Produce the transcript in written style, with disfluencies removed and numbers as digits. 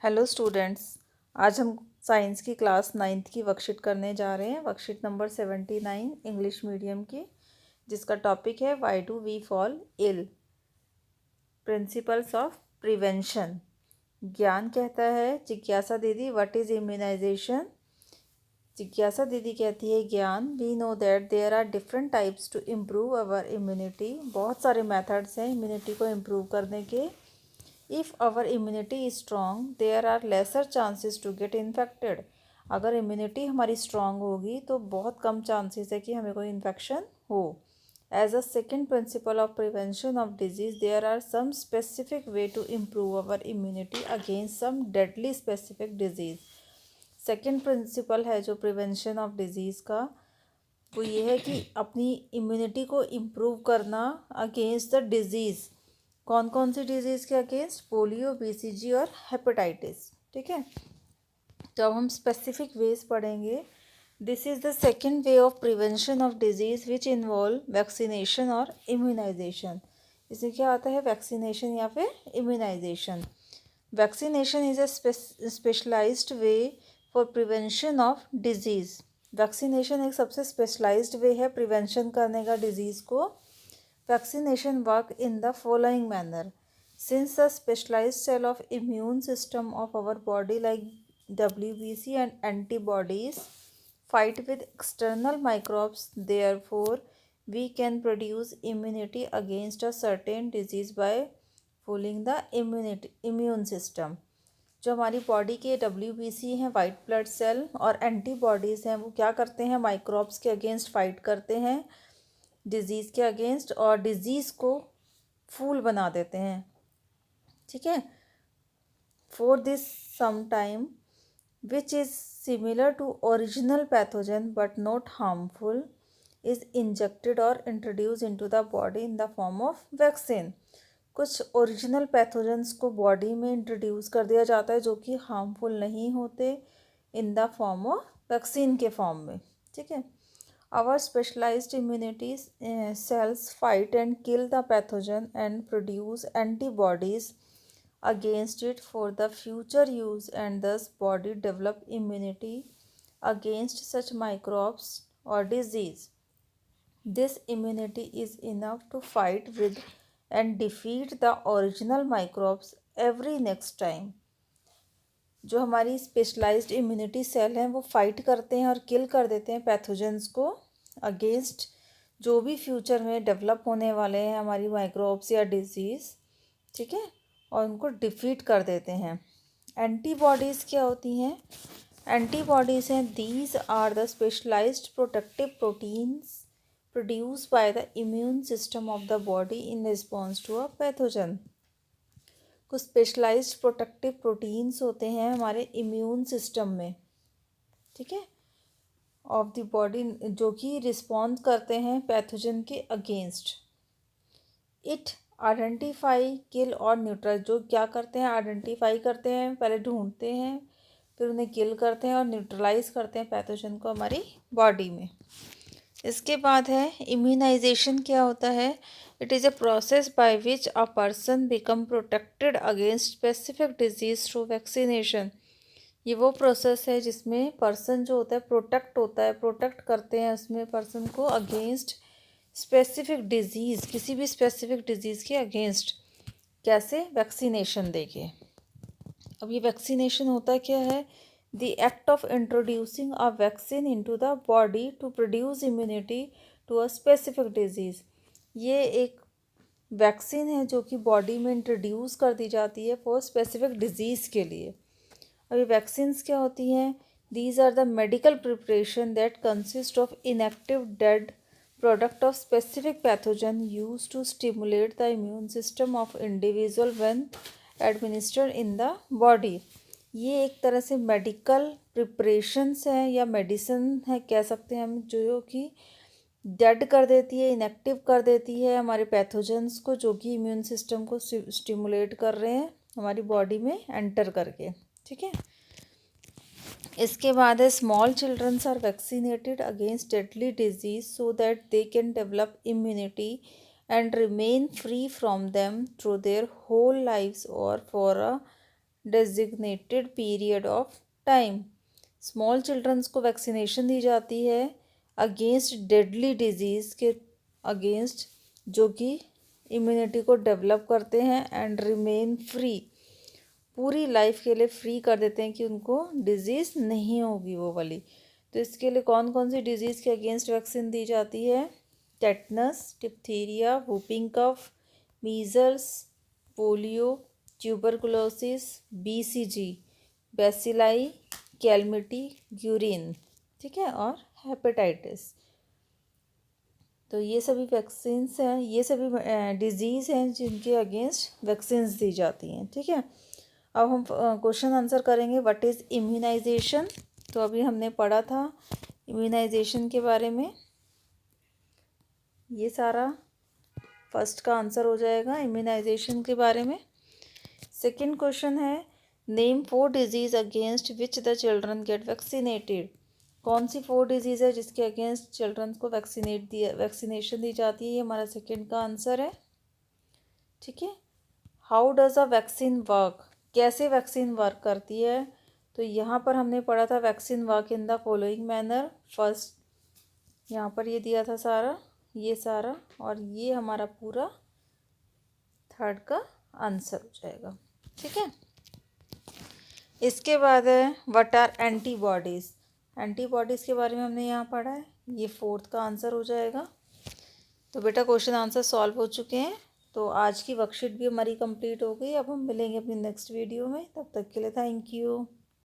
Hello students. आज हम science की क्लास 9th की वर्कशीट करने जा रहे हैं। वर्कशीट नंबर 79 इंग्लिश मीडियम की, जिसका टॉपिक है why do we fall ill, principles of prevention. ज्ञान कहता है, जिज्ञासा दीदी, व्हाट इज़ इम्यूनाइजेशन। जिज्ञासा दीदी कहती है, ज्ञान, we know that there are different types to improve our immunity. बहुत सारे मेथड्स हैं इम्यूनिटी को इम्प्रूव करने के। If our immunity is strong, there are lesser chances to get infected. अगर इम्यूनिटी हमारी स्ट्रांग होगी तो बहुत कम चांसेस है कि हमें कोई इन्फेक्शन हो। As a second principle of prevention of disease, there are some specific way to improve our immunity against some deadly specific disease. Second principle है जो प्रिवेंशन ऑफ डिजीज़ का, वो ये है कि अपनी इम्यूनिटी को इम्प्रूव करना अगेंस्ट द डिजीज़। कौन कौन सी डिजीज़ के अगेंस्ट? पोलियो, बीसीजी और हेपेटाइटिस। ठीक है, तो अब हम स्पेसिफिक वेज पढ़ेंगे। This is the second way of prevention of disease which involve vaccination और इम्यूनाइजेशन। इसमें क्या आता है? वैक्सीनेशन या फिर immunisation. Vaccination is a specialised way for prevention of disease. Vaccination एक सबसे स्पेशलाइज्ड वे है प्रिवेंशन करने का डिजीज़ को। Vaccination work in the following manner. Since the specialized cell of immune system of our body like WBC and antibodies fight with external microbes, therefore we can produce immunity against a certain disease by fooling the immune system. जो हमारी body के WBC हैं, white blood cell, और antibodies हैं, वो क्या करते हैं? माइक्रोब्स के अगेंस्ट फाइट करते हैं, डिज़ीज़ के अगेंस्ट, और डिज़ीज़ को फूल बना देते हैं। ठीक है, for this some time which is similar to original pathogen but not harmful is injected और introduce into the body in the form of vaccine. कुछ ओरिजिनल पैथोजेंस को बॉडी में इंट्रोड्यूस कर दिया जाता है जो कि हार्मफुल नहीं होते, in the form of vaccine के फॉर्म में। ठीक है, our specialized immunity cells fight and kill the pathogen and produce antibodies against it for the future use, and thus body develop immunity against such microbes or disease. This immunity is enough to fight with and defeat the original microbes every next time. जो हमारी specialised immunity cell हैं वो fight करते हैं और किल कर देते हैं पैथोजेंस को अगेंस्ट जो भी फ्यूचर में डेवलप होने वाले हैं हमारी माइक्रोब्स या डिजीज़। ठीक है, और उनको डिफीट कर देते हैं। एंटीबॉडीज़ क्या होती हैं? एंटीबॉडीज़ हैं, these are the specialised protective proteins produce by the immune system of the body in response to a pathogen. कुछ स्पेशलाइज्ड प्रोटेक्टिव प्रोटीन्स होते हैं हमारे इम्यून सिस्टम में, ठीक है, ऑफ द बॉडी, जो कि रिस्पॉन्ड करते हैं पैथोजन के अगेंस्ट। इट आइडेंटिफाई, किल और न्यूट्रल, जो क्या करते हैं? आइडेंटिफाई करते हैं, पहले ढूंढते हैं, फिर उन्हें किल करते हैं और न्यूट्रलाइज करते हैं पैथोजन को हमारी बॉडी में। इसके बाद है इम्यूनाइजेशन। क्या होता है? It is a process by which a person become protected against specific disease through vaccination. ये वो प्रोसेस है जिसमें पर्सन जो होता है प्रोटेक्ट होता है, प्रोटेक्ट करते हैं उसमें पर्सन को अगेंस्ट स्पेसिफिक डिजीज़, किसी भी स्पेसिफिक डिजीज़ के अगेंस्ट। कैसे? वैक्सीनेशन देके। अब ये वैक्सीनेशन होता क्या है? The act of introducing a vaccine into the body to produce immunity to a specific disease. ये एक वैक्सीन है जो कि बॉडी में इंट्रोड्यूस कर दी जाती है फॉर स्पेसिफिक डिजीज़ के लिए। अब ये वैक्सीन्स क्या होती हैं? These are the medical preparation that consist of inactive dead product of specific pathogen use to stimulate the immune system of individual when administered in the body. ये एक तरह से मेडिकल प्रिपरेशंस हैं या मेडिसिन है कह सकते हैं हम, जो कि डेड कर देती है, इनएक्टिव कर देती है हमारे पैथोजेंस को जो कि इम्यून सिस्टम को स्टिमुलेट कर रहे हैं हमारी बॉडी में एंटर करके। ठीक है, इसके बाद है small childrens are vaccinated against deadly disease so that they can develop immunity and remain free from them through their whole lives और for a designated period of time. Small childrens को vaccination दी जाती है against deadly disease के against, जो कि immunity को develop करते हैं एंड रिमेन फ्री, पूरी लाइफ के लिए फ्री कर देते हैं कि उनको डिजीज़ नहीं होगी वो वाली। तो इसके लिए कौन कौन सी डिजीज़ के अगेंस्ट वैक्सीन दी जाती है? Tetanus, diphtheria, whooping cough, measles, polio, tuberculosis, BCG, bacilli, Calmette, Guerin, ठीक है, और हेपेटाइटिस। तो ये सभी वैक्सीन्स हैं, ये सभी डिजीज़ हैं जिनके अगेंस्ट वैक्सीन्स दी जाती हैं, ठीक है। अब हम क्वेश्चन आंसर करेंगे। What is immunisation? तो अभी हमने पढ़ा था इम्यूनाइजेशन के बारे में। ये सारा फर्स्ट का आंसर हो जाएगा इम्यूनाइजेशन के बारे में। सेकंड क्वेश्चन है, name 4 disease against which the children get vaccinated. कौन सी 4 डिजीज़ है जिसके अगेंस्ट चिल्ड्रन को वैक्सीनेशन दी जाती है? ये हमारा सेकंड का आंसर है, ठीक है। How does a vaccine work? कैसे वैक्सीन वर्क करती है? तो यहाँ पर हमने पढ़ा था vaccine work in the following manner. First यहाँ पर ये दिया था सारा, ये सारा, और ये हमारा पूरा थर्ड का आंसर हो जाएगा, ठीक है। इसके बाद है व्हाट आर एंटीबॉडीज़। एंटीबॉडीज़ के बारे में हमने यहाँ पढ़ा है, ये फोर्थ का आंसर हो जाएगा। तो बेटा क्वेश्चन आंसर सॉल्व हो चुके हैं। तो आज की वर्कशीट भी हमारी कंप्लीट हो गई। अब हम मिलेंगे अपनी नेक्स्ट वीडियो में, तब तक के लिए थैंक यू।